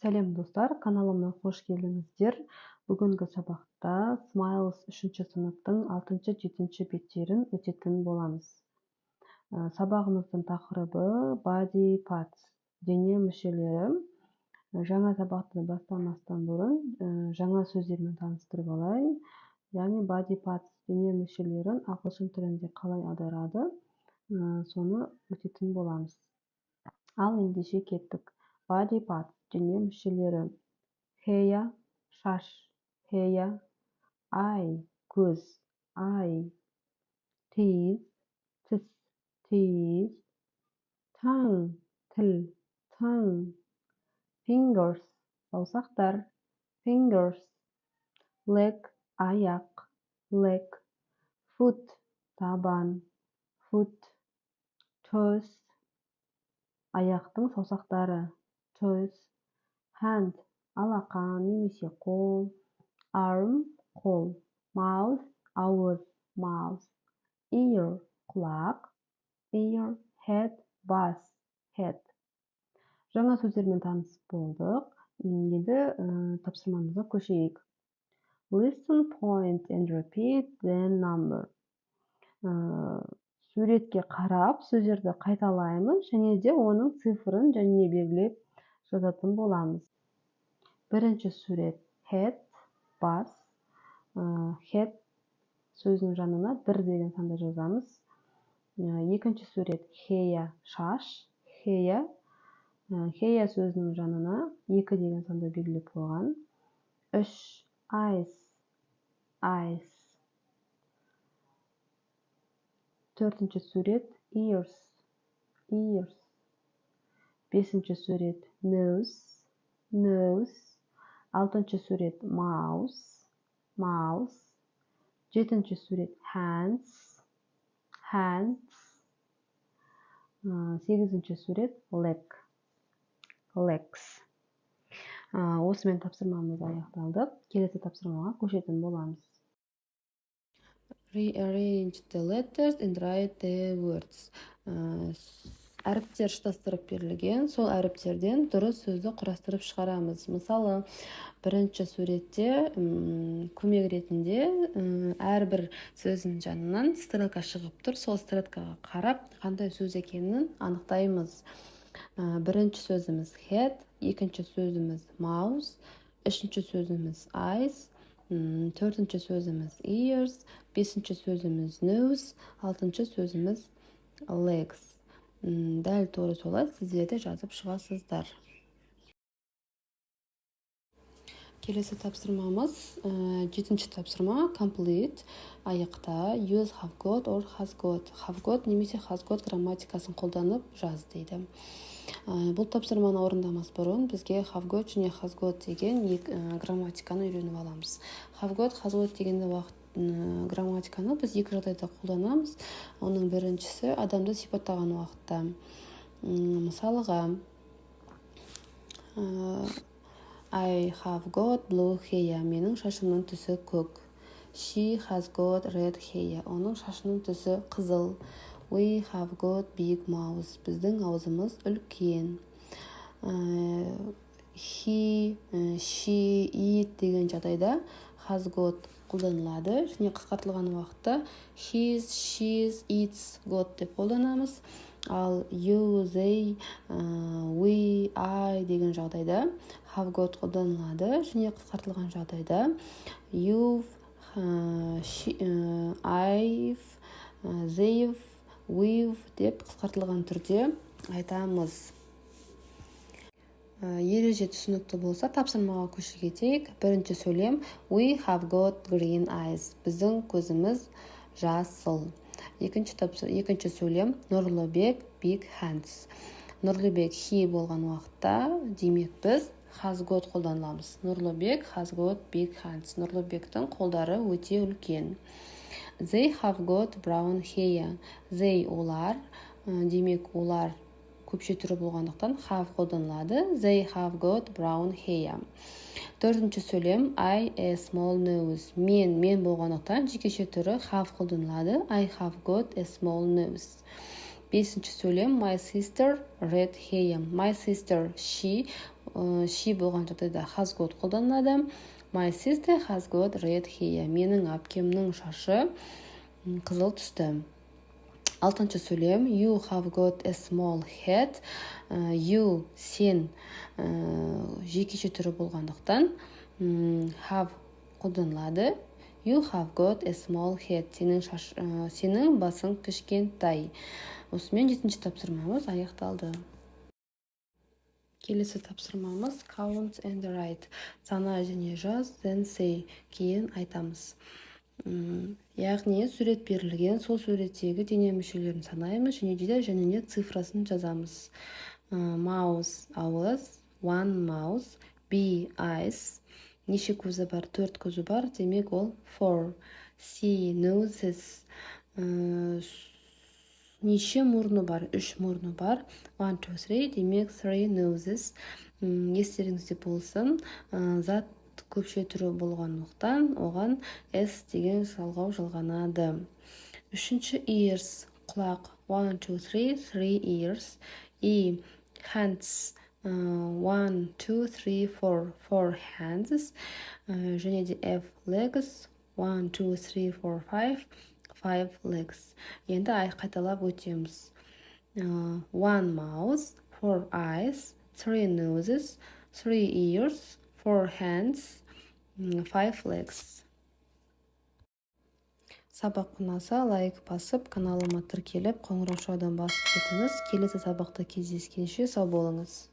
Сәлем достар, каналыма қош келдіңіздер. Бүгінгі сабақта Smiles 3-ші сыныптың 6-7 беттерін өтетін боламыз. Сабағымыздың тақырыбы Body Parts, дене мүшелері. Жаңа сабақты бастамастан бұрын жаңа сөздермен таныстырып алайын. Яғни Body Parts, дене мүшелерін ағылшын тілінде қалай аударады, соны өтетін боламыз. Ал ендеше кеттік. Body Parts, дене мүшелері. Hair, шаш, hair, eye, көз, eye, teeth, тіс, teeth, tongue, тіл, tongue, fingers, саусақтар, fingers, leg, аяқ, leg, foot, табан, foot, toes, аяқтың саусақтары, toes, hand, алақан немесе қол, arm, қол, mouth, ауыз, mouth, ear, құлақ, ear, head, бас, head. Жаңа сөздермен таныс болдық. Енді тапсырмамызға көшейік. Listen, point and repeat the number. Суретке қарап, сөздерді қайталаймыз, және де оның цифрын және белгілеп жазатын боламыз. Бірінші сурет head, бас, head сөзінің жанына 1 деген санды жазамыз. Екінші сурет hair, шаш, hair, hair сөзінің жанына 2 деген санды белгілеп қойған. 3 eyes, eyes. Төртінші сурет ears, ears. Бесінші сурет nose, nose. Алтыншы сурет mouse, mouse. Жетінші сурет hands, hands. Сегізінші сурет leg, legs. Осымен тапсырмамыз аяқталды. Келесі тапсырмаға көшетін боламыз. Rearrange the letters and write the words. Әріптер штастырып берілген, сол әріптерден дұрыс сөзді құрастырып шығарамыз. Мысалы, бірінші суретте көмек ретінде әрбір сөздің жанынан стрелка шығып тұр. Сол стрелкаға қарап, қандай сөз екенін анықтаймыз. Бірінші сөзіміз head, екінші сөзіміз mouse, үшінші сөзіміз eyes, төртінші сөзіміз ears, бесінші сөзіміз nose, алтыншы сөзіміз legs. Дәл торы солай сіздер де жазып шығасыздар. Келесі тапсырмамыз, жетінші тапсырма complete, аяқта use have got or has got. Have got немесе has got грамматикасын қолданып жаз дейді. Бұл тапсырманы орындамас бұрын бізге have got және has got деген грамматиканы үйреніп аламыз. Have got, has got дегенде грамматиканы біз екі жағдайда қолданамыз. Оның біріншісі адамды сипаттаған уақытта. Мысалыға, I have got blue hair. Менің шашымның түсі көк. She has got red hair. Оның шашының түсі қызыл. We have got big mouth. Біздің аузымыз үлкен. He, she, it деген жағдайда has got қолданылады. Және қысқартылған уақытта his, she's, it's, got деп қолданамыз. Ал you, they, we, I деген жағдайда have got қолданылады. Және қысқартылған жағдайда you've, I've, they've, we've деп қысқартылған түрде айтамыз. Ереже түсінікті болса, тапсырмаға көше кетейік. Бірінші сөйлем we have got green eyes. Біздің көзіміз жасыл. Екінші сөйлем Нұрлыбек big hands. Нұрлыбек he болған уақытта демек біз has got қолданамыз. Нұрлыбек has got big hands. Нұрлыбектің қолдары өте үлкен. They have got brown hair. They олар, демек олар көпше түрі болғандықтан have қолданылады. They have got brown hair. Төртінші сөйлем I a small nose. Мен болғандықтан жекеше түрі have қолданылады. I have got a small nose. Бесінші сөйлем my sister red hair. My sister she she болған жағдайда has got қолданылады. My sister has got red hair. Менің әпкемнің шашы қызыл түсті. 6-шы сөйлем. You have got a small head. You, сен жекеше түрі болғандықтан have қолданылады. You have got a small head. Сенің басың кішкентай. Осымен 7-ші тапсырмамыз аяқталды. Келесі тапсырмамыз count and write. Сана және жаз, then say. Кейін айтамыз. Яғни сурет берілген, сол суреттегі дене мүшелерін санаймыз және де және цифрасын жазамыз. Mouse ауыз, one mouse, B eyes, неше көзі бар, 4 көзі бар, демек ол 4. C noses, неше мұрны бар, 3 мұрны бар, 1, 2, 3, демек 3 noses. Естеріңізде болсын, зат көпше түрі болғандықтан оған S деген жалғау жалғанады. 3-ші ears, құлақ, 1, 2, 3, 3 ears. E hands, 1, 2, 3, 4, 4 hands. Және де F legs, 1, 2, 3, 4, 5, 5 legs. Енді қайталап өтеміз. 1 mouth, 4 eyes, 3 noses, 3 ears, 4 hands, 5 legs. Сабақ ұнаса лайк басып, каналыма тіркеліп, қоңырау шаудан басып кетіңіз. Келесі сабақта кездескенше сау болыңыз.